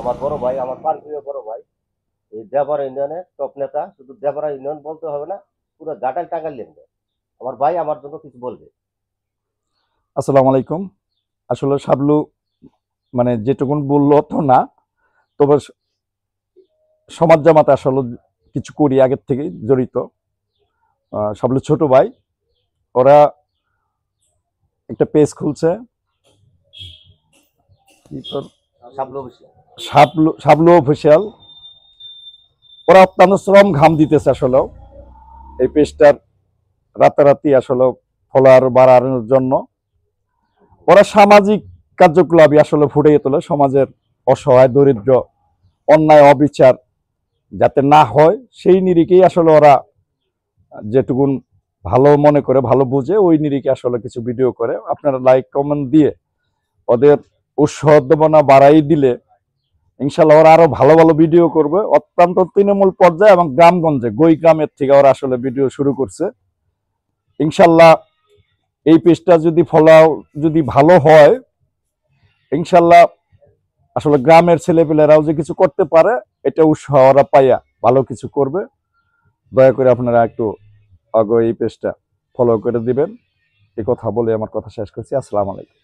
আমার বড় ভাই, আমার প্রাণপ্রিয় বড় ভাই। এই দেবরা ইউনিয়নের টপ নেতা। শুধু দেবরা ইউনিয়ন বলতে হবে না, পুরো ঘাটাল টাঙ্গাইল লিখবে। আমার ভাই আমার জন্য কিছু বলবে। আসসালামু আলাইকুম। আসলে শাবলু মানে যেটুকুন বললো তো না, তবে সমাজ জামাতে আসলে কিছু করি আগের থেকেই জড়িত। শাবলু ছোট ভাই, ওরা একটা পেজ খুলছে, কি তোর সাবলু অবশ্যই। শাবলু শাবলু অফিসিয়াল। ওরা অত্যন্ত শ্রম ঘাম দিতেছে আসলে এই পেজটার রাতারাতি আসলে ফলোয়ার বাড়ানোর জন্য। ওরা সামাজিক কার্যকলাপই আসলে ফুটিয়ে তোলে সমাজের অসহায় দরিদ্র অন্যায় অবিচার যাতে না হয় সেই নিরিখেই আসলে ওরা যেটুকুন ভালো মনে করে ভালো বুঝে ওই নিরিখে আসলে কিছু ভিডিও করে। আপনারা লাইক কমেন্ট দিয়ে ওদের উৎসাহনা বাড়াই দিলে ইনশাল্লাহ ওরা আরো ভালো ভালো ভিডিও করবে। অত্যন্ত তৃণমূল পর্যায়ে এবং গ্রামগঞ্জে গই গ্রামের থেকে ওরা আসলে ভিডিও শুরু করছে। ইনশাল্লাহ এই পেজটা যদি ফলো যদি ভালো হয়, ইনশাল্লাহ আসলে গ্রামের ছেলেপেলেরাও যে কিছু করতে পারে এটা উৎসাহ ওরা পাইয়া ভালো কিছু করবে। দয়া করে আপনারা একটু আগে এই পেজটা ফলো করে দিবেন। এই কথা বলে আমার কথা শেষ করছি। আসসালামু আলাইকুম।